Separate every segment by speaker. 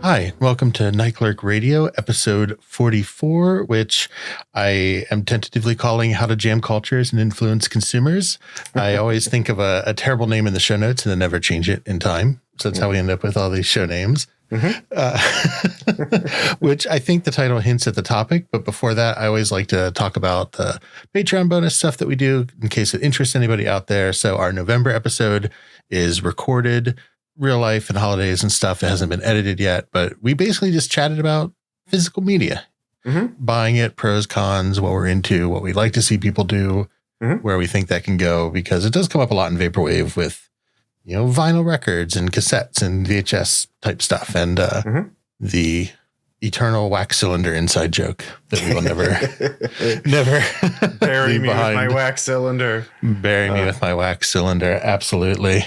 Speaker 1: Hi, welcome to Night Clerk Radio, episode 44, which I am tentatively calling How to Jam Cultures and Influence Consumers. I always think of a terrible name in the show notes and then never change it in time. So that's how we end up with all these show names, which I think the title hints at the topic. But before that, I always like to talk about the Patreon bonus stuff that we do in case it interests anybody out there. So our November episode is recorded real life and holidays and stuff. It hasn't been edited yet, but we basically just chatted about physical media, buying it, pros, cons, what we're into, what we'd like to see people do, where we think that can go, because it does come up a lot in Vaporwave with, you know, vinyl records and cassettes and VHS type stuff. And the eternal wax cylinder inside joke that we will never
Speaker 2: bury me with my wax cylinder.
Speaker 1: Bury me with my wax cylinder. Absolutely.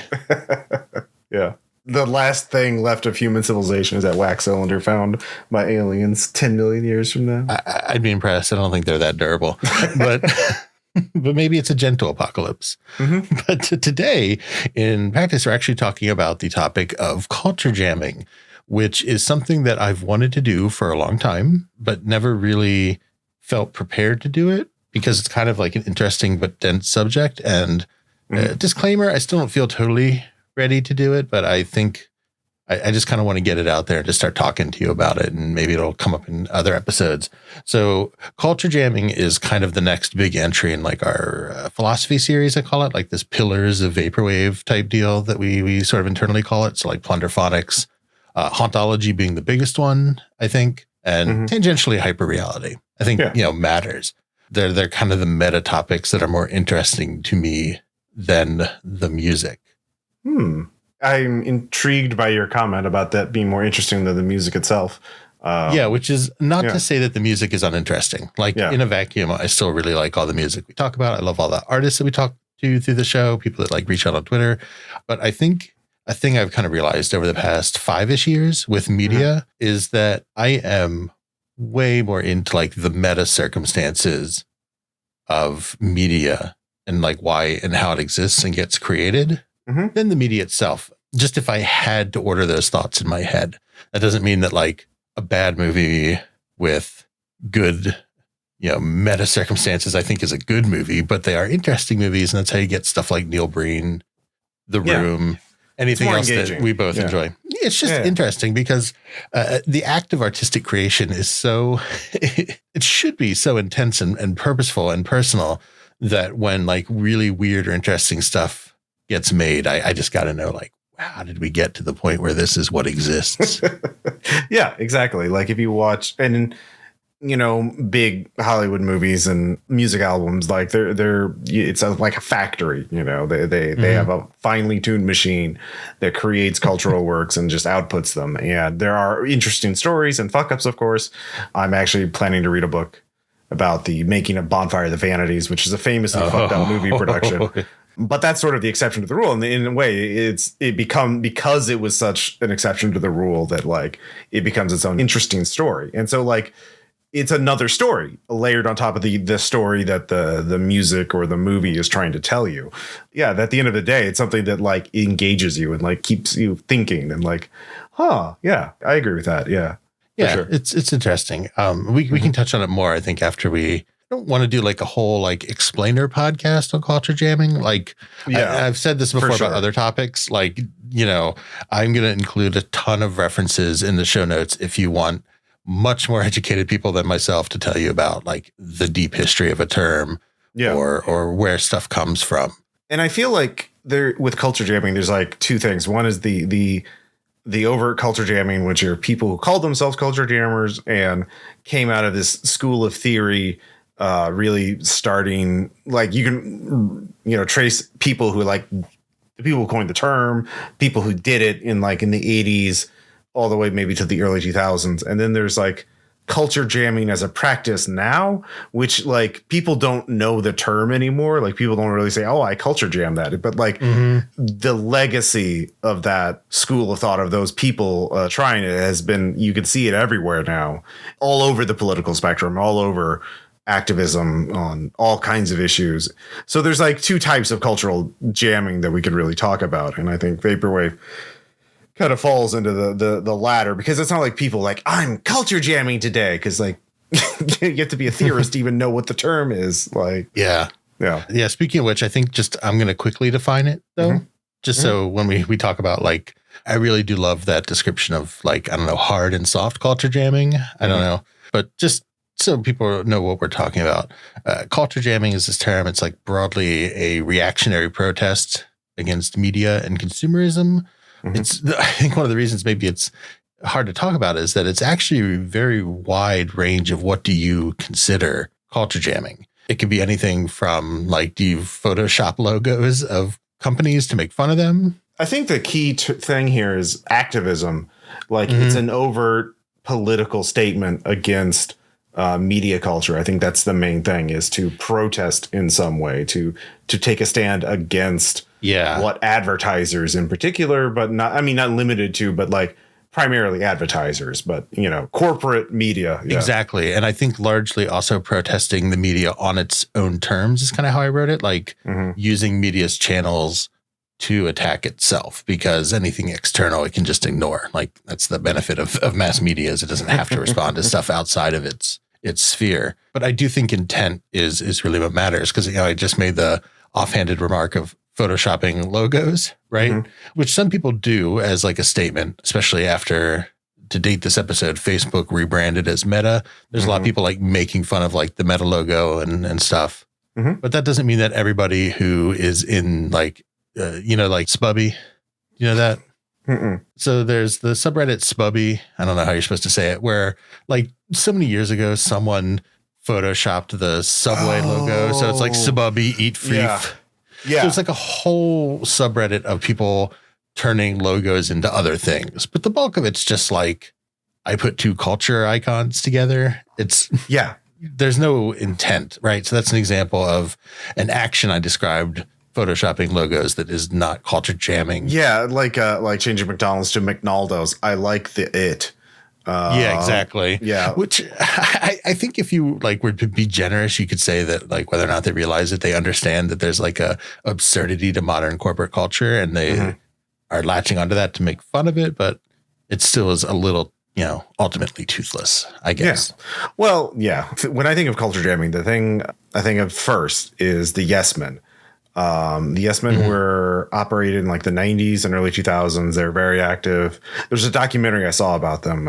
Speaker 2: Yeah. The last thing left of human civilization is that wax cylinder found by aliens 10 million years from now.
Speaker 1: I'd be impressed. I don't think they're that durable, but but maybe it's a gentle apocalypse. But today in practice, we're actually talking about the topic of culture jamming, which is something that I've wanted to do for a long time, but never really felt prepared to do it because it's kind of like an interesting but dense subject. And disclaimer, I still don't feel totally ready to do it, but I think I just kind of want to get it out there and just start talking to you about it, and maybe it'll come up in other episodes. So culture jamming is kind of the next big entry in like our philosophy series, I call it, like this pillars of Vaporwave type deal that we sort of internally call it. So like plunderphonics, hauntology being the biggest one, I think, and tangentially hyperreality, I think, you know, matters. They're kind of the meta topics that are more interesting to me than the music.
Speaker 2: I'm intrigued by your comment about that being more interesting than the music itself.
Speaker 1: Which is not to say that the music is uninteresting. Like in a vacuum, I still really like all the music we talk about. I love all the artists that we talk to through the show, people that like reach out on Twitter. But I think a thing I've kind of realized over the past 5-ish years with media is that I am way more into like the meta circumstances of media and like why and how it exists and gets created than the media itself. Just if I had to order those thoughts in my head, that doesn't mean that like a bad movie with good, you know, meta circumstances, I think is a good movie, but they are interesting movies. And that's how you get stuff like Neil Breen, The Room, anything else engaging that we both enjoy. It's just interesting because the act of artistic creation is so, it should be so intense and purposeful and personal that when like really weird or interesting stuff gets made, I just got to know, like, how did we get to the point where this is what exists?
Speaker 2: Yeah, exactly. Like if you watch, and you know, big Hollywood movies and music albums, like it's like a factory. You know, they have a finely tuned machine that creates cultural works and just outputs them. And there are interesting stories and fuck ups, of course. I'm actually planning to read a book about the making of Bonfire of the Vanities, which is a famously fucked up movie production. But that's sort of the exception to the rule. And in a way, because it was such an exception to the rule that like it becomes its own interesting story. And so like it's another story layered on top of the story that the music or the movie is trying to tell you. Yeah, at the end of the day, it's something that like engages you and like keeps you thinking and like, yeah, I agree with that. Yeah.
Speaker 1: Yeah, sure. It's interesting. We can touch on it more, I think, after we don't want to do like a whole like explainer podcast on culture jamming. Like I've said this before about other topics. Like, you know, I'm going to include a ton of references in the show notes if you want much more educated people than myself to tell you about like the deep history of a term or where stuff comes from.
Speaker 2: And I feel like there with culture jamming, there's like two things. One is the overt culture jamming, which are people who called themselves culture jammers and came out of this school of theory, really starting like you can, you know, trace people who like the people who coined the term, people who did it in the 80s all the way maybe to the early 2000s. And then there's like culture jamming as a practice now, which like people don't know the term anymore. Like people don't really say, oh, I culture jam that. But like the legacy of that school of thought of those people trying it has been, you can see it everywhere now, all over the political spectrum, all over activism on all kinds of issues. So there's like two types of cultural jamming that we could really talk about. And I think Vaporwave kind of falls into the latter, because it's not like people like, I'm culture jamming today, because like you have to be a theorist to even know what the term is. Like,
Speaker 1: yeah. Speaking of which, I think I'm going to quickly define it though, so when we talk about like, I really do love that description of like, I don't know, hard and soft culture jamming. I don't know, but just so people know what we're talking about. Culture jamming is this term. It's like broadly a reactionary protest against media and consumerism. I think one of the reasons maybe it's hard to talk about is that it's actually a very wide range of what do you consider culture jamming. It could be anything from like, do you Photoshop logos of companies to make fun of them?
Speaker 2: I think the key thing here is activism. Like it's an overt political statement against media culture. I think that's the main thing, is to protest in some way, to take a stand against what advertisers in particular, but not limited to, but like primarily advertisers, but corporate media.
Speaker 1: Exactly. And I think largely also protesting the media on its own terms is kind of how I wrote it, like using media's channels to attack itself, because anything external it can just ignore. Like that's the benefit of mass media, is it doesn't have to respond to stuff outside of its sphere. But I do think intent is really what matters, because I just made the offhanded remark of photoshopping logos, right? Which some people do as like a statement, especially after, to date this episode, Facebook rebranded as Meta. There's a lot of people like making fun of like the Meta logo and stuff. But that doesn't mean that everybody who is in like, like Spubby, you know that? So there's the subreddit Spubby. I don't know how you're supposed to say it, where like so many years ago, someone photoshopped the Subway logo. So it's like Sububby eat free. So it's like a whole subreddit of people turning logos into other things. But the bulk of it's just like, I put two culture icons together. There's no intent, right? So that's an example of an action I described, photoshopping logos, that is not culture jamming.
Speaker 2: Yeah, like changing McDonald's to McNaldo's. I like the it.
Speaker 1: Exactly.
Speaker 2: Yeah.
Speaker 1: Which I think if you like were to be generous, you could say that like whether or not they realize it, they understand that there's like a absurdity to modern corporate culture, and they are latching onto that to make fun of it, but it still is a little, ultimately toothless, I guess.
Speaker 2: Yeah. Well, yeah. When I think of culture jamming, the thing I think of first is the Yes Men. The Yes Men were operated in like the 90s and early 2000s. They're very active. There's a documentary I saw about them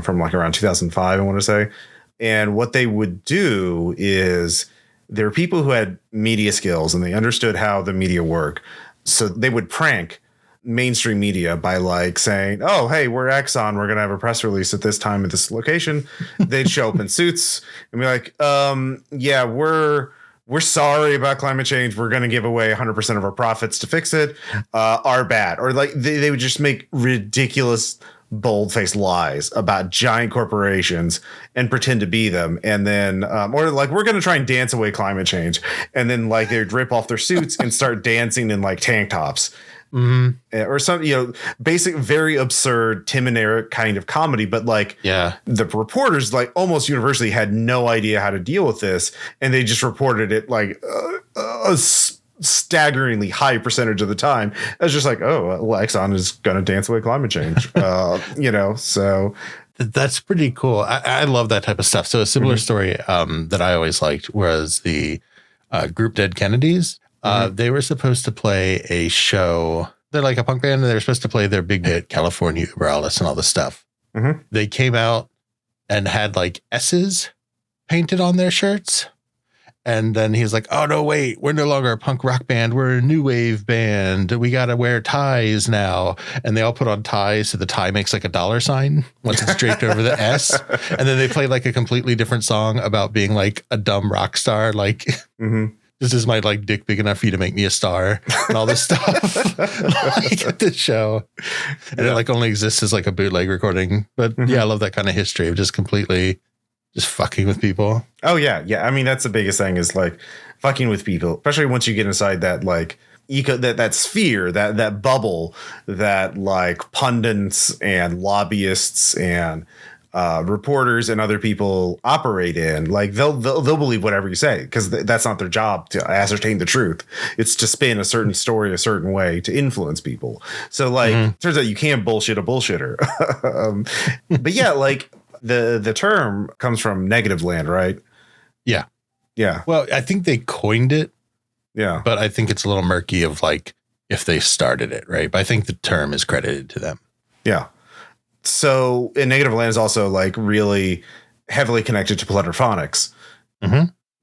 Speaker 2: from like around 2005, I want to say. And what they would do is, there were people who had media skills and they understood how the media work. So they would prank mainstream media by like saying, oh, hey, we're Exxon, we're going to have a press release at this time at this location. They'd show up in suits and be like, yeah, we're sorry about climate change. We're going to give away 100% of our profits to fix it. Our bad. Or like they would just make ridiculous, bold-faced lies about giant corporations and pretend to be them. And then, or like, we're going to try and dance away climate change. And then like they'd rip off their suits and start dancing in like tank tops. Or some, basic, very absurd Tim and Eric kind of comedy. But like, the reporters like almost universally had no idea how to deal with this. And they just reported it like a staggeringly high percentage of the time. It's just like, oh, well, Exxon is going to dance away climate change, so.
Speaker 1: That's pretty cool. I love that type of stuff. So a similar story that I always liked was the group Dead Kennedys. They were supposed to play a show. They're like a punk band, and they were supposed to play their big hit, California Uber Alles and all this stuff. They came out and had like S's painted on their shirts. And then he's like, oh, no, wait, we're no longer a punk rock band. We're a new wave band. We got to wear ties now. And they all put on ties. So the tie makes like a $sign once it's draped over the S. And then they play like a completely different song about being like a dumb rock star. Like, this is my like dick big enough for you to make me a star and all this stuff like at the show. And it like only exists as like a bootleg recording. But I love that kind of history of just completely just fucking with people.
Speaker 2: Oh, yeah. Yeah. I mean, that's the biggest thing is like fucking with people, especially once you get inside that like that sphere, that bubble that like pundits and lobbyists and reporters and other people operate in. Like they'll believe whatever you say because that's not their job to ascertain the truth. It's to spin a certain story a certain way to influence people. So like turns out you can't bullshit a bullshitter. But yeah, like the term comes from negative land, right?
Speaker 1: Yeah.
Speaker 2: Yeah.
Speaker 1: Well, I think they coined it.
Speaker 2: Yeah.
Speaker 1: But I think it's a little murky of like if they started it, right? But I think the term is credited to them.
Speaker 2: Yeah. So negative land is also like really heavily connected to plunderphonics.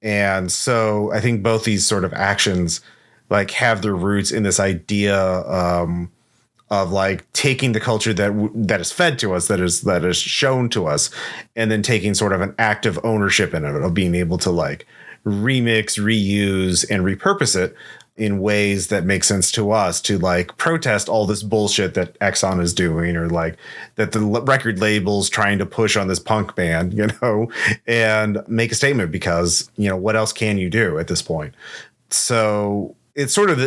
Speaker 2: And so I think both these sort of actions like have their roots in this idea of like taking the culture that is fed to us, that is shown to us, and then taking sort of an active ownership in it, of being able to like remix, reuse, and repurpose it in ways that make sense to us, to like protest all this bullshit that Exxon is doing, or like that the record label's trying to push on this punk band, you know, and make a statement because, you know, what else can you do at this point? So it's sort of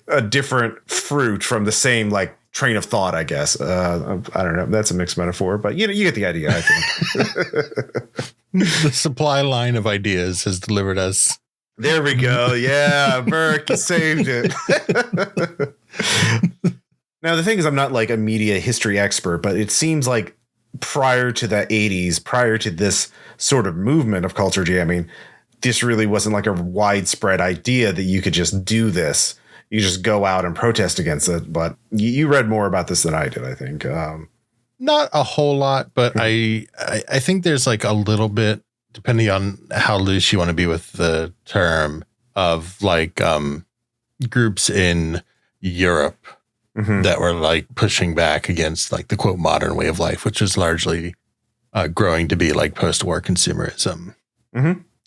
Speaker 2: a different fruit from the same like train of thought, I guess. I don't know. That's a mixed metaphor, but you know, you get the idea, I think.
Speaker 1: The supply line of ideas has delivered us.
Speaker 2: There we go. Yeah, Burke, you saved it. Now, the thing is, I'm not like a media history expert, but it seems like prior to the 80s, prior to this sort of movement of culture jamming, this really wasn't like a widespread idea that you could just do this. You just go out and protest against it. But you read more about this than I did, I think.
Speaker 1: Not a whole lot, but I think there's like a little bit, depending on how loose you want to be with the term, of like groups in Europe that were like pushing back against like the quote modern way of life, which is largely growing to be like post-war consumerism.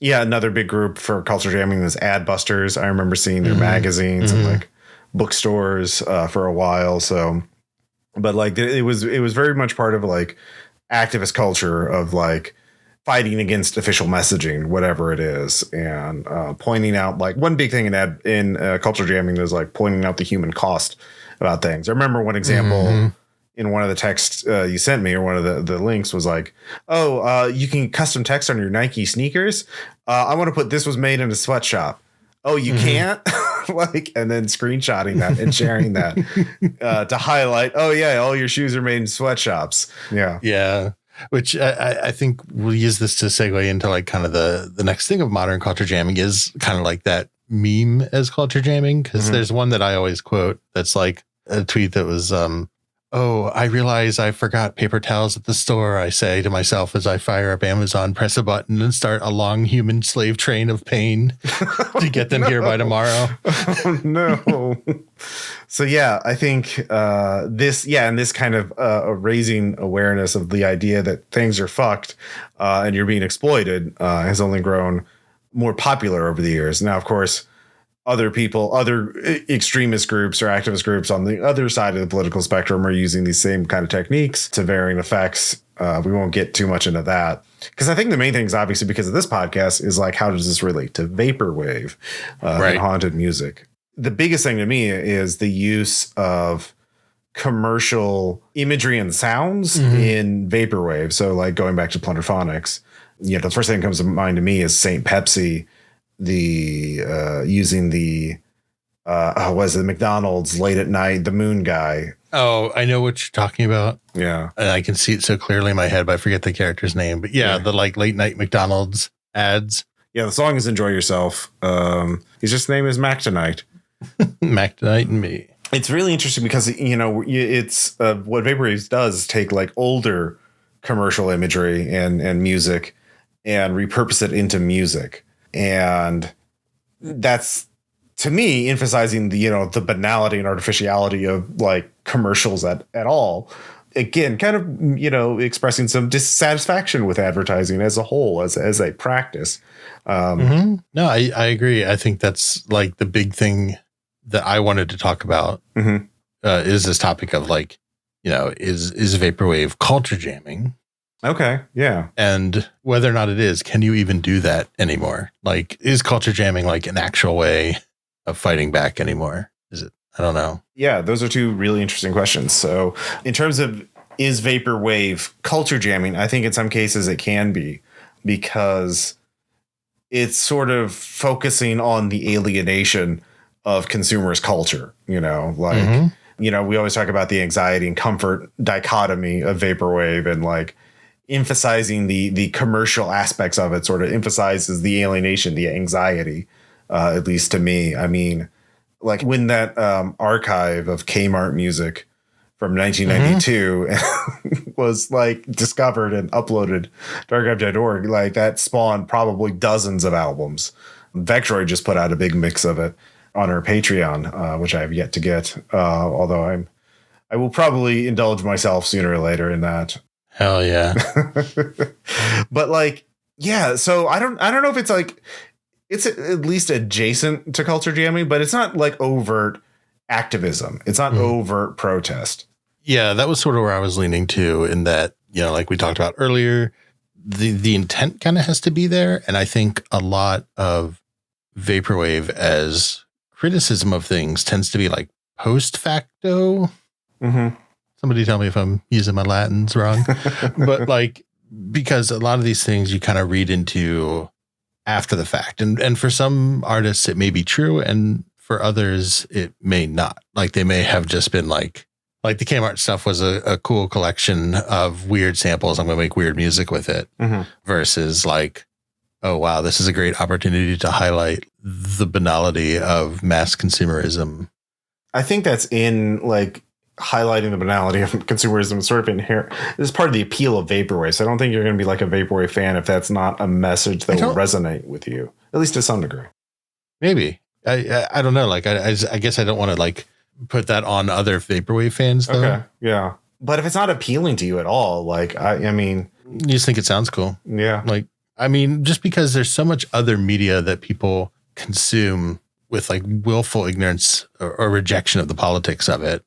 Speaker 2: Yeah, another big group for culture jamming is Adbusters. I remember seeing their magazines and like bookstores for a while. So, but like it was very much part of like activist culture of like fighting against official messaging, whatever it is, and pointing out like one big thing in culture jamming is like pointing out the human cost about things. I remember one example in one of the texts you sent me, or one of the links was like, oh, you can custom text on your Nike sneakers. I want to put this was made in a sweatshop. Oh, you can't? Like, and then screenshotting that and sharing that to highlight, oh yeah, all your shoes are made in sweatshops. Yeah.
Speaker 1: Yeah. Which I think we'll use this to segue into like kind of the next thing of modern culture jamming is kind of like that meme as culture jamming. Because there's one that I always quote that's like a tweet that was, oh, I realize I forgot paper towels at the store. I say to myself as I fire up Amazon, press a button and start a long human slave train of pain to get them here by tomorrow.
Speaker 2: Oh, no. So, yeah, I think this kind of raising awareness of the idea that things are fucked and you're being exploited has only grown more popular over the years. Now, of course, other extremist groups or activist groups on the other side of the political spectrum are using these same kind of techniques to varying effects. We won't get too much into that because I think the main thing is obviously because of this podcast is like, how does this relate to vaporwave and haunted music? The biggest thing to me is the use of commercial imagery and sounds in vaporwave. So like going back to plunderphonics, you know, the first thing that comes to mind to me is Saint Pepsi, using the was it McDonald's late at night, the moon guy.
Speaker 1: Oh, I know what you're talking about.
Speaker 2: Yeah.
Speaker 1: And I can see it so clearly in my head, but I forget the character's name. But yeah, the like late night McDonald's ads. Yeah,
Speaker 2: the song is Enjoy Yourself. His just name is Mac Tonight.
Speaker 1: Mac Tonight and me.
Speaker 2: It's really interesting because, you know, it's what Vaporwave does is take like older commercial imagery and music and repurpose it into music. And that's, to me, emphasizing the, you know, the banality and artificiality of like commercials at all. Again, kind of, you know, expressing some dissatisfaction with advertising as a whole, as a practice.
Speaker 1: No, I agree. I think that's like the big thing that I wanted to talk about is this topic of like, you know, is vaporwave culture jamming?
Speaker 2: Okay. Yeah.
Speaker 1: And whether or not it is, can you even do that anymore? Like, is culture jamming like an actual way of fighting back anymore? Is it? I don't know.
Speaker 2: Yeah, those are two really interesting questions. So in terms of is vaporwave culture jamming? I think in some cases it can be, because it's sort of focusing on the alienation of consumerist culture, you know, like, you know, we always talk about the anxiety and comfort dichotomy of vaporwave, and like emphasizing the commercial aspects of it sort of emphasizes the alienation, the anxiety, at least to me. I mean, like when that archive of Kmart music from 1992 was like discovered and uploaded to archive.org, like that spawned probably dozens of albums. Vectroid just put out a big mix of it on our Patreon, which I have yet to get, although I will probably indulge myself sooner or later in that.
Speaker 1: Hell yeah.
Speaker 2: But like, yeah, so I don't know if it's like, it's at least adjacent to culture jamming, but it's not like overt activism. It's not overt protest.
Speaker 1: Yeah, that was sort of where I was leaning to, in that, you know, like we talked about earlier, the intent kind of has to be there. And I think a lot of vaporwave as criticism of things tends to be like post facto. Somebody tell me if I'm using my Latins wrong, but like, because a lot of these things you kind of read into after the fact, and for some artists it may be true, and for others it may not. Like they may have just been like the Kmart stuff was a cool collection of weird samples. I'm going to make weird music with it, versus like, oh, wow, this is a great opportunity to highlight the banality of mass consumerism.
Speaker 2: I think that's in like highlighting the banality of consumerism sort of inherent. This is part of the appeal of vaporwave. So I don't think you're going to be like a vaporwave fan if that's not a message that will resonate with you, at least to some degree.
Speaker 1: Maybe. I don't know. Like, I guess I don't want to like put that on other vaporwave fans though.
Speaker 2: Okay. Yeah. But if it's not appealing to you at all, like, I mean,
Speaker 1: you just think it sounds cool.
Speaker 2: Yeah.
Speaker 1: Like, I mean, just because there's so much other media that people consume with like willful ignorance or rejection of the politics of it.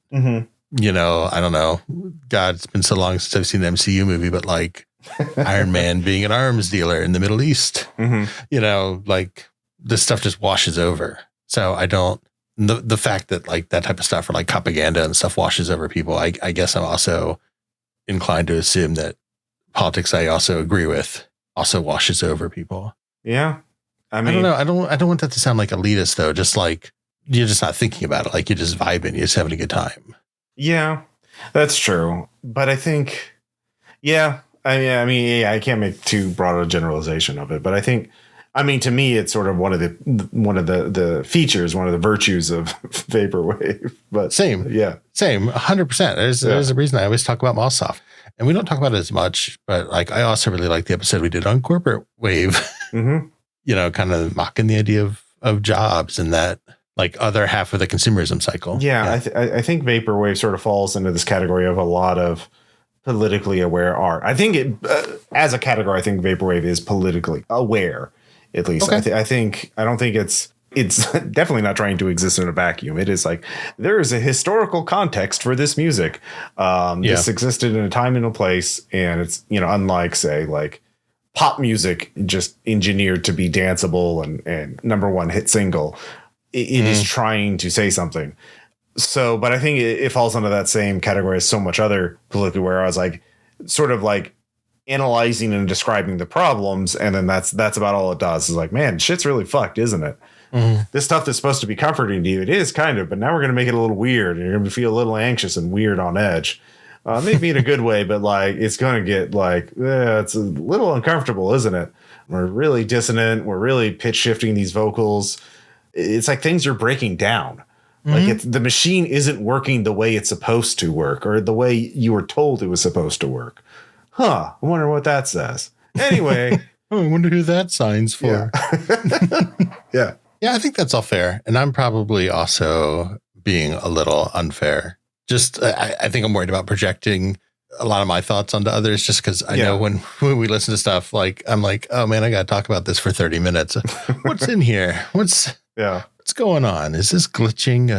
Speaker 1: You know, I don't know. God, it's been so long since I've seen the MCU movie, but like Iron Man being an arms dealer in the Middle East, you know, like this stuff just washes over. So I don't, the fact that like that type of stuff or like propaganda and stuff washes over people, I guess I'm also inclined to assume that politics I also agree with also washes over people.
Speaker 2: Yeah. I mean,
Speaker 1: I don't know. I don't want that to sound like elitist though. Just like you're just not thinking about it. Like you're just vibing. You're just having a good time.
Speaker 2: Yeah, that's true. But I think, yeah, I mean, I can't make too broad a generalization of it. But I think, I mean, to me, it's sort of one of the features, one of the virtues of vaporwave. But
Speaker 1: same, 100%. There's a reason I always talk about Mossoft, and we don't talk about it as much. But like, I also really like the episode we did on corporate wave. You know, kind of mocking the idea of jobs and that like other half of the consumerism cycle.
Speaker 2: Yeah. I think vaporwave sort of falls into this category of a lot of politically aware art. I think it, as a category, I think vaporwave is politically aware, at least. Okay. I don't think it's definitely not trying to exist in a vacuum. It is like, there is a historical context for this music. This existed in a time and a place, and it's, you know, unlike say like pop music just engineered to be danceable and number one hit single. It is trying to say something. So, but I think it falls under that same category as so much other politically where I was like, sort of like analyzing and describing the problems. And then that's about all it does. Is like, man, shit's really fucked, isn't it? This stuff that's supposed to be comforting to you, it is kind of, but now we're going to make it a little weird, and you're going to feel a little anxious and weird on edge. Maybe in a good way, but like, it's going to get like, it's a little uncomfortable, isn't it? We're really dissonant. We're really pitch shifting these vocals. It's like things are breaking down. Like the machine isn't working the way it's supposed to work, or the way you were told it was supposed to work. I wonder what that says. Anyway.
Speaker 1: I wonder who that sign's for.
Speaker 2: Yeah.
Speaker 1: Yeah, I think that's all fair. And I'm probably also being a little unfair. Just, I think I'm worried about projecting a lot of my thoughts onto others, just because I know when we listen to stuff, like, I'm like, oh man, I got to talk about this for 30 minutes. What's in here? What's going on? Is this glitching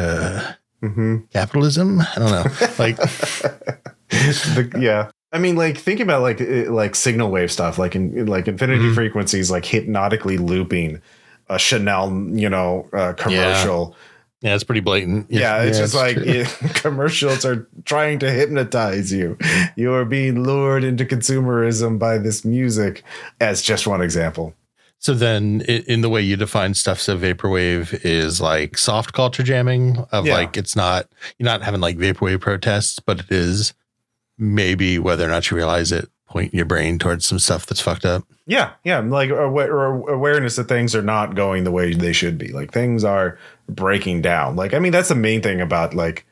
Speaker 1: capitalism? I don't know. Like,
Speaker 2: I mean, like, think about like signal wave stuff, like infinity frequencies, like hypnotically looping a Chanel, commercial.
Speaker 1: Yeah, it's pretty blatant.
Speaker 2: Yeah, it's just like commercials are trying to hypnotize you. You are being lured into consumerism by this music, as just one example.
Speaker 1: So then in the way you define stuff, so vaporwave is like soft culture jamming of like, it's not, you're not having like vaporwave protests, but it is maybe, whether or not you realize it, point your brain towards some stuff that's fucked up.
Speaker 2: Yeah. Yeah. Like or awareness that things are not going the way they should be. Like things are breaking down. Like, I mean, that's the main thing about like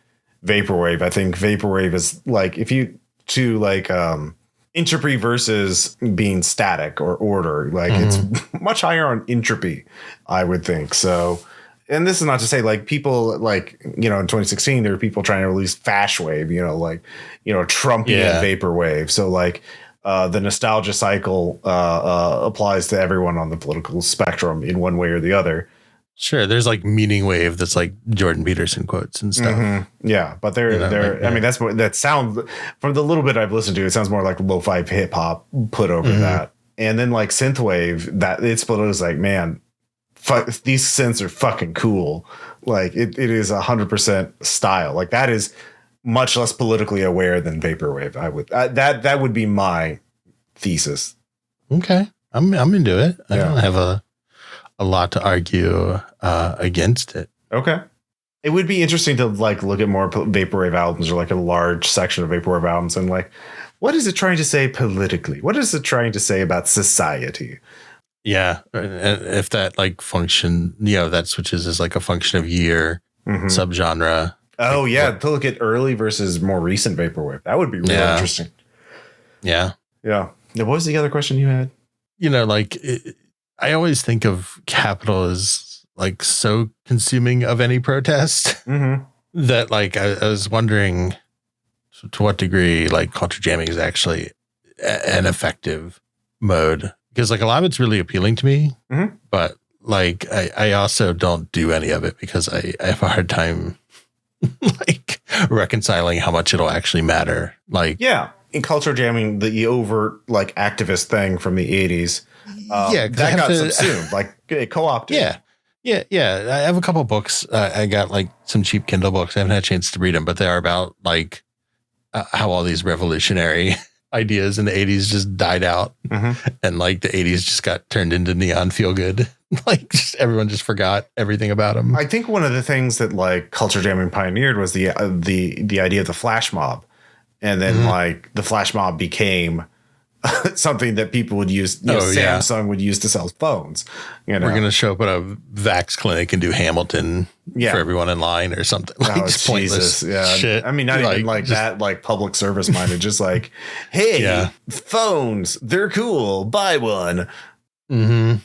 Speaker 2: vaporwave. I think vaporwave is like, if you to like, entropy versus being static or order, like it's much higher on entropy, I would think. So, and this is not to say like people like, you know, in 2016, there were people trying to release fast wave, you know, like, you know, Trumpian vaporwave. So like the nostalgia cycle applies to everyone on the political spectrum in one way or the other.
Speaker 1: Sure, there's like meaning wave that's like Jordan Peterson quotes and stuff.
Speaker 2: Yeah, but they're like, I mean, that's what that sounds from the little bit I've listened to. It sounds more like lo-fi hip hop put over that, and then like synthwave that it's split. It was like, man, these synths are fucking cool. Like it is 100% style. Like that is much less politically aware than vaporwave. I would that would be my thesis.
Speaker 1: Okay, I'm into it. I don't have a lot to argue against it.
Speaker 2: Okay. It would be interesting to like look at more vaporwave albums or like a large section of vaporwave albums and like, what is it trying to say politically? What is it trying to say about society?
Speaker 1: Yeah. If that like function, you know, that switches as like a function of year subgenre.
Speaker 2: Oh
Speaker 1: like,
Speaker 2: yeah. To look at early versus more recent vaporwave. That would be really interesting.
Speaker 1: Yeah.
Speaker 2: Yeah. Now, what was the other question you had?
Speaker 1: You know, like I always think of capital as like so consuming of any protest that like I was wondering to what degree like culture jamming is actually an effective mode, because like a lot of it's really appealing to me, but like I also don't do any of it because I have a hard time like reconciling how much it'll actually matter. Like,
Speaker 2: yeah, in culture jamming, the overt like activist thing from the 80s. That got subsumed, like co-opted.
Speaker 1: Yeah. I have a couple books. I got like some cheap Kindle books. I haven't had a chance to read them, but they are about like how all these revolutionary ideas in the 80s just died out, and like the 80s just got turned into neon feel good. Like just everyone just forgot everything about them.
Speaker 2: I think one of the things that like culture jamming pioneered was the idea of the flash mob, and then like the flash mob became something that people would use. Samsung would use to sell phones. You know,
Speaker 1: we're going to show up at a Vax clinic and do Hamilton for everyone in line or something. Like pointless shit.
Speaker 2: I mean, not even like just, that, like public service minded. Just like, hey, phones, they're cool. Buy one.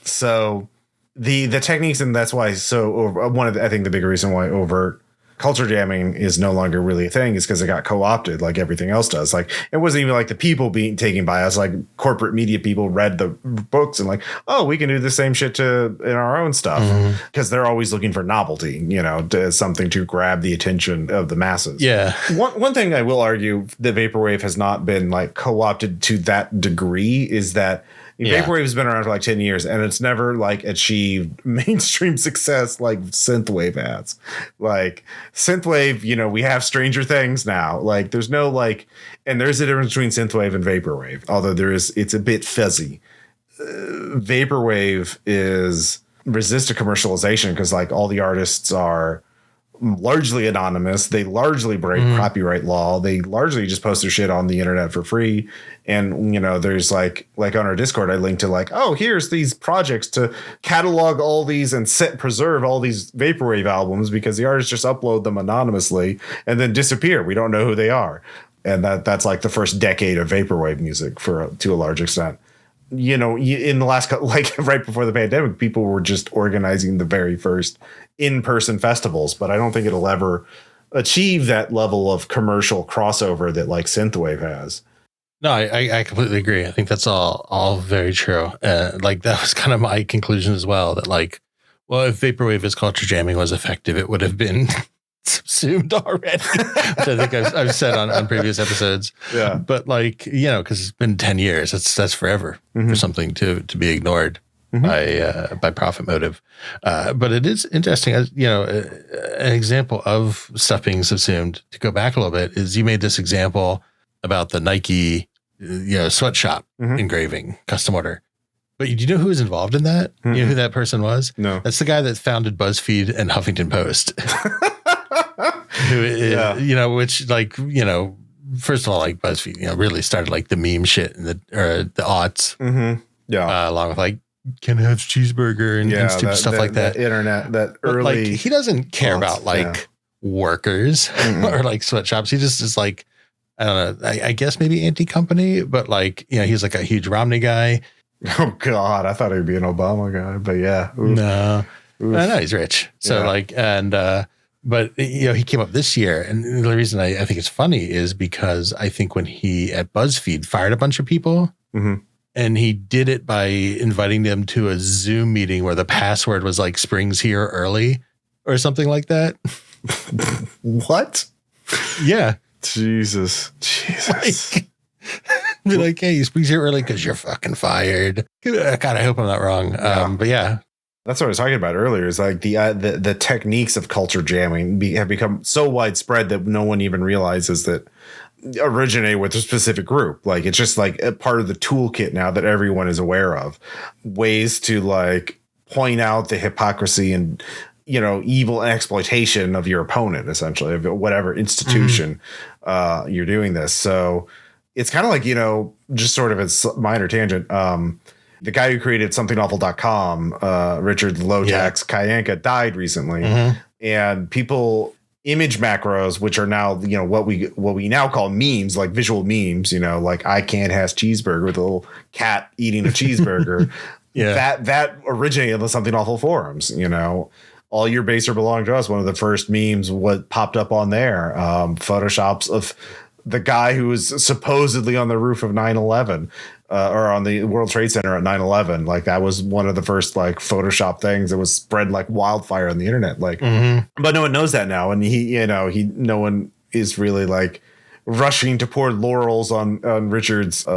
Speaker 2: So the techniques, and that's why. So one of I think the big reason why overt culture jamming is no longer really a thing is because it got co-opted like everything else does. Like it wasn't even like the people being taken by us, like corporate media people read the books and like, oh, we can do the same shit in our own stuff, because they're always looking for novelty, you know, something to grab the attention of the masses.
Speaker 1: Yeah.
Speaker 2: One thing I will argue that vaporwave has not been like co-opted to that degree is that vaporwave has been around for like 10 years and it's never like achieved mainstream success like synthwave has. Like synthwave, you know, we have Stranger Things now. Like there's no like, and there's a difference between synthwave and vaporwave, although it's a bit fuzzy. Vaporwave is resist to commercialization because like all the artists are largely anonymous. They largely break copyright law. They largely just post their shit on the internet for free. And, you know, there's like on our Discord, I linked to like, oh, here's these projects to catalog all these and preserve all these vaporwave albums because the artists just upload them anonymously and then disappear. We don't know who they are. And that's like the first decade of vaporwave music to a large extent. You know, in the last like right before the pandemic, people were just organizing the very first in-person festivals, but I don't think it'll ever achieve that level of commercial crossover that like synthwave has.
Speaker 1: No, I completely agree. I think that's all very true. Like that was kind of my conclusion as well, that like, well, if vaporwave as culture jamming was effective, it would have been subsumed already, which I think I've said on previous episodes.
Speaker 2: Yeah.
Speaker 1: But like, you know, because it's been 10 years, that's forever for something to be ignored. by profit motive. But it is interesting, as you know, an example of stuff being subsumed. To go back a little bit, is you made this example about the Nike, sweatshop engraving custom order. But do you know who was involved in that? You know who that person was?
Speaker 2: No.
Speaker 1: That's the guy that founded BuzzFeed and Huffington Post. Who is, which first of all, like BuzzFeed, really started like the meme shit in the aughts.
Speaker 2: Yeah.
Speaker 1: Along with like Ken Huff's cheeseburger and stupid stuff like that.
Speaker 2: Internet, that early.
Speaker 1: Like, he doesn't care about like workers or like sweatshops. He just is like, I don't know, I guess maybe anti-company, but like, he's like a huge Romney guy.
Speaker 2: Oh God, I thought he'd be an Obama guy, but yeah. Oof.
Speaker 1: No, I know he's rich. So but he came up this year, and the reason I think it's funny is because I think when he at BuzzFeed fired a bunch of people, and he did it by inviting them to a Zoom meeting where the password was like "Spring's here early" or something like that.
Speaker 2: What?
Speaker 1: Yeah.
Speaker 2: Jesus.
Speaker 1: Be like, hey, Spring's here early because you're fucking fired. God, I hope I'm not wrong. But yeah.
Speaker 2: That's what I was talking about earlier, is like the techniques of culture jamming have become so widespread that no one even realizes that originate with a specific group. Like, it's just like a part of the toolkit now that everyone is aware of. Ways to like point out the hypocrisy and, evil exploitation of your opponent, essentially, of whatever institution you're doing this. So it's kind of like, just sort of a minor tangent. The guy who created somethingawful.com, Richard Low-Tax Kayanka, died recently. And people image macros, which are now, what we now call memes, like visual memes, like I can't has cheeseburger with a little cat eating a cheeseburger. That originated on the Something Awful forums, all your base or belong to us. One of the first memes what popped up on there, photoshops of the guy who was supposedly on the roof of 9/11 or on the World Trade Center at 9/11. Like, that was one of the first like Photoshop things that was spread like wildfire on the internet. Like, but no one knows that now. And no one is really like rushing to pour laurels on Richard's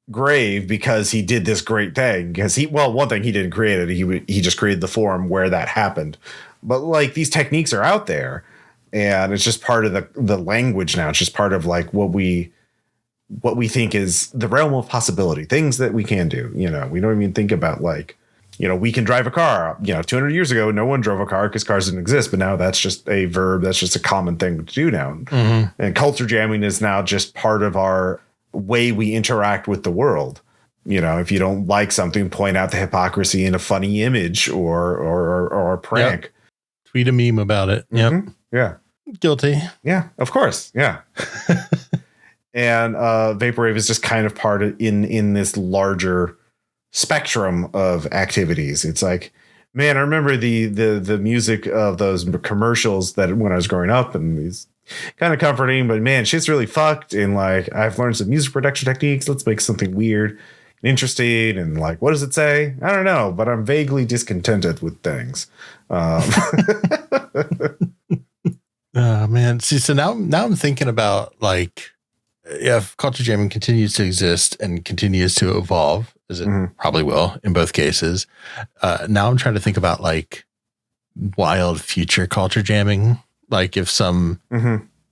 Speaker 2: grave because he did this great thing. Because one thing, he didn't create it. He just created the forum where that happened. But like, these techniques are out there. And it's just part of the language now. It's just part of like what we think is the realm of possibility, things that we can do. We don't even think about like, we can drive a car. 200 years ago, no one drove a car because cars didn't exist. But now that's just a verb. That's just a common thing to do now. And culture jamming is now just part of our way we interact with the world. If you don't like something, point out the hypocrisy in a funny image or a prank.
Speaker 1: Yep. Tweet a meme about it. Yep.
Speaker 2: Yeah.
Speaker 1: Guilty.
Speaker 2: Yeah, of course. Yeah. And Vaporwave is just kind of part of in this larger spectrum of activities. It's like, man, I remember the music of those commercials that when I was growing up, and these kind of comforting, but man, shit's really fucked. And like, I've learned some music production techniques. Let's make something weird and interesting. And like, what does it say? I don't know, but I'm vaguely discontented with things.
Speaker 1: Oh man. See, so now I'm thinking about like, if culture jamming continues to exist and continues to evolve, as it probably will in both cases. Now I'm trying to think about like wild future culture jamming. Like if some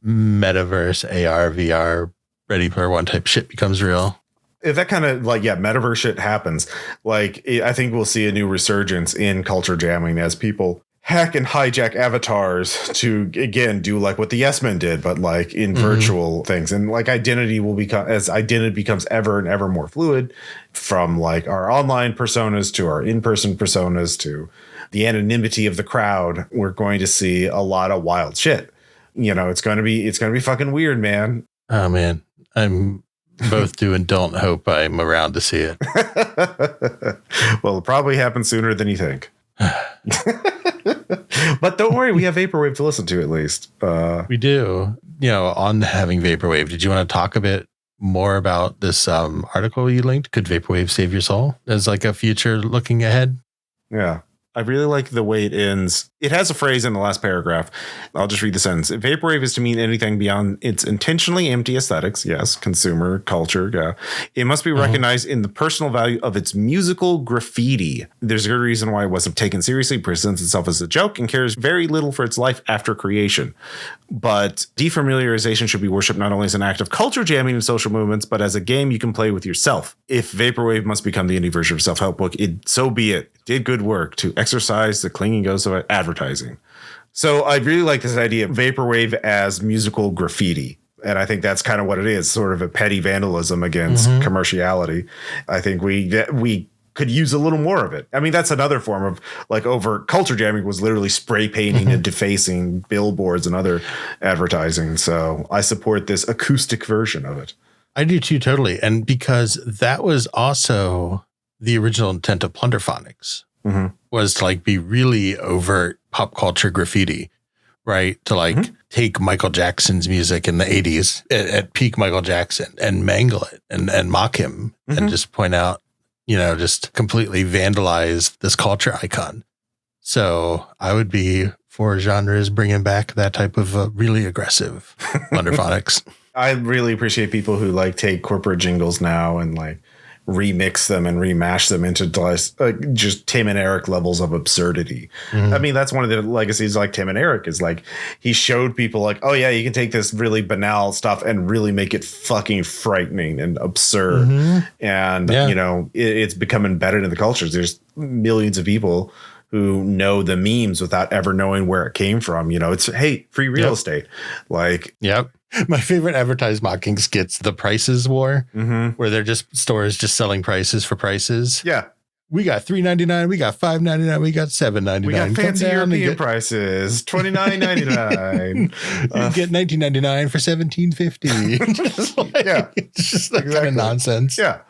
Speaker 1: metaverse, AR, VR, Ready Player One type shit becomes real.
Speaker 2: If that kind of like, metaverse shit happens, like I think we'll see a new resurgence in culture jamming as people hack and hijack avatars to, again, do like what the Yes Men did, but like in virtual things. And like identity becomes ever and ever more fluid, from like our online personas to our in-person personas to the anonymity of the crowd. We're going to see a lot of wild shit. It's going to be fucking weird, man.
Speaker 1: Oh man. I'm both do and don't hope I'm around to see it.
Speaker 2: Well, it'll probably happen sooner than you think. But don't worry, we have Vaporwave to listen to at least.
Speaker 1: We do. On having Vaporwave, did you want to talk a bit more about this article you linked? Could Vaporwave save your soul? As like a future looking ahead?
Speaker 2: Yeah. I really like the way it ends. It has a phrase in the last paragraph. I'll just read the sentence. Vaporwave is to mean anything beyond its intentionally empty aesthetics. Yes, consumer culture. Yeah. It must be recognized in the personal value of its musical graffiti. There's a good reason why it wasn't taken seriously, presents itself as a joke, and cares very little for its life after creation. But defamiliarization should be worshipped not only as an act of culture jamming and social movements, but as a game you can play with yourself. If Vaporwave must become the indie version of self-help book, so be it. It did good work to exercise the clinging ghost of advertising. So I really like this idea of Vaporwave as musical graffiti. And I think that's kind of what it is, sort of a petty vandalism against commerciality. I think we could use a little more of it. I mean, that's another form of like overt culture jamming, was literally spray painting and defacing billboards and other advertising. So I support this acoustic version of it.
Speaker 1: I do too, totally. And because that was also the original intent of plunderphonics, was to like be really overt pop culture graffiti, right? To like take Michael Jackson's music in the 80s at peak Michael Jackson and mangle it and mock him and just point out, you know, just completely vandalize this culture icon. So I would be for genres bringing back that type of really aggressive plunderphonics.
Speaker 2: I really appreciate people who like take corporate jingles now and like remix them and remash them into just Tim and Eric levels of absurdity. I mean, that's one of the legacies like Tim and Eric is like, he showed people like, oh yeah, you can take this really banal stuff and really make it fucking frightening and absurd. And, you know, it's become embedded in the cultures. There's millions of people who know the memes without ever knowing where it came from. You know, it's, hey, free real estate. Like,
Speaker 1: my favorite advertised mocking skits, the Prices War, where they're just stores just selling prices for prices.
Speaker 2: Yeah.
Speaker 1: We got $3.99, we got $5.99, we got $7.99.
Speaker 2: We got fancy European prices, $29.99.
Speaker 1: You get $19.99 for $17.50.
Speaker 2: Yeah,
Speaker 1: it's just that kind of nonsense.
Speaker 2: Yeah,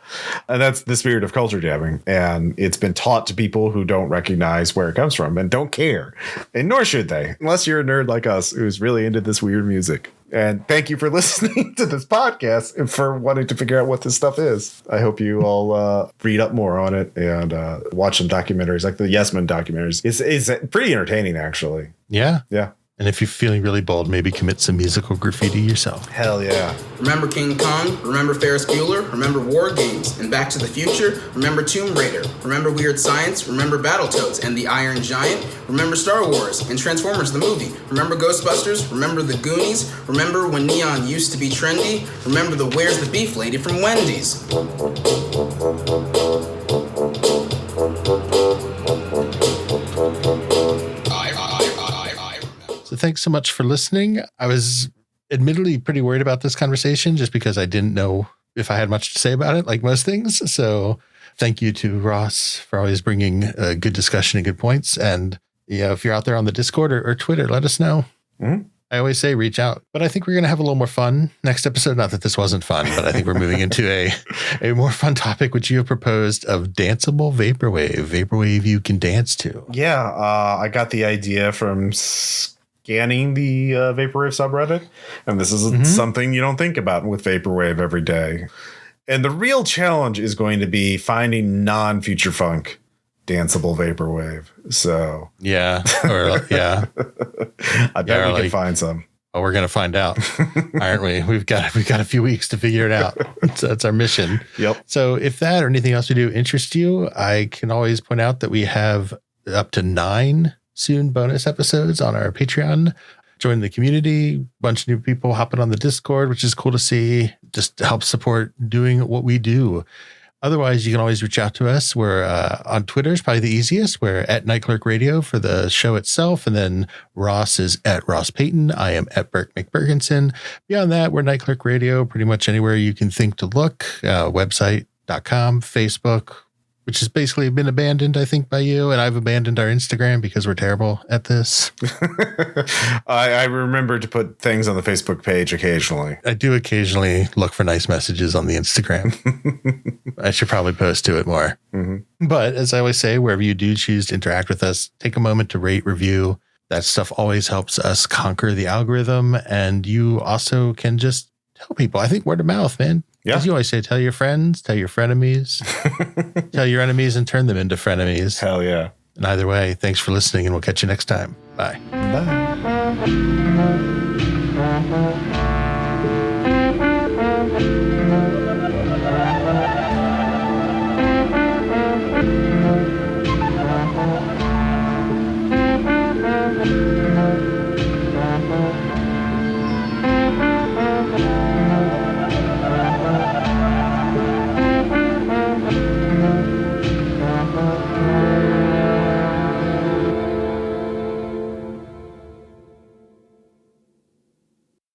Speaker 2: and that's the spirit of culture jamming, and it's been taught to people who don't recognize where it comes from and don't care, and nor should they, unless you're a nerd like us who's really into this weird music. And thank you for listening to this podcast and for wanting to figure out what this stuff is. I hope you all read up more on it and watch some documentaries like the Yes Men documentaries. It's pretty entertaining, actually.
Speaker 1: Yeah.
Speaker 2: Yeah.
Speaker 1: And if you're feeling really bold, maybe commit some musical graffiti yourself.
Speaker 2: Hell yeah.
Speaker 3: Remember King Kong? Remember Ferris Bueller? Remember War Games and Back to the Future? Remember Tomb Raider? Remember Weird Science? Remember Battletoads and the Iron Giant? Remember Star Wars and Transformers the movie? Remember Ghostbusters? Remember The Goonies? Remember when neon used to be trendy? Remember the Where's the Beef Lady from Wendy's?
Speaker 1: So thanks so much for listening. I was admittedly pretty worried about this conversation just because I didn't know if I had much to say about it, like most things. So thank you to Ross for always bringing a good discussion and good points. And yeah, if you're out there on the Discord or Twitter, let us know. I always say reach out, but I think we're going to have a little more fun next episode. Not that this wasn't fun, but I think we're moving into a more fun topic, which you have proposed, of danceable vaporwave. Vaporwave you can dance to.
Speaker 2: Yeah, I got the idea from scanning the Vaporwave subreddit, and this is something you don't think about with Vaporwave every day. And the real challenge is going to be finding non-future funk danceable Vaporwave. So
Speaker 1: I
Speaker 2: bet we can find some.
Speaker 1: Well, we're going to find out, aren't we? We've got a few weeks to figure it out. So that's our mission.
Speaker 2: Yep.
Speaker 1: So if that or anything else we do interests you, I can always point out that we have up to 9 soon bonus episodes on our Patreon. Join the community, bunch of new people hopping on the Discord, which is cool to see. Just to help support doing what we do. Otherwise, you can always reach out to us. We're on Twitter is probably the easiest. We're at Night Clerk Radio for the show itself. And then Ross is at Ross Payton. I am at Burke McBurgenson. Beyond that, we're Night Clerk Radio pretty much anywhere you can think to look. Website.com, Facebook, which has basically been abandoned, I think, by you. And I've abandoned our Instagram because we're terrible at this.
Speaker 2: I remember to put things on the Facebook page occasionally.
Speaker 1: I do occasionally look for nice messages on the Instagram. I should probably post to it more. But as I always say, wherever you do choose to interact with us, take a moment to rate, review. That stuff always helps us conquer the algorithm. And you also can just tell people. I think word of mouth, man.
Speaker 2: Yeah.
Speaker 1: As you always say, tell your friends, tell your frenemies, tell your enemies and turn them into frenemies.
Speaker 2: Hell yeah.
Speaker 1: And either way, thanks for listening, and we'll catch you next time. Bye.
Speaker 2: Bye.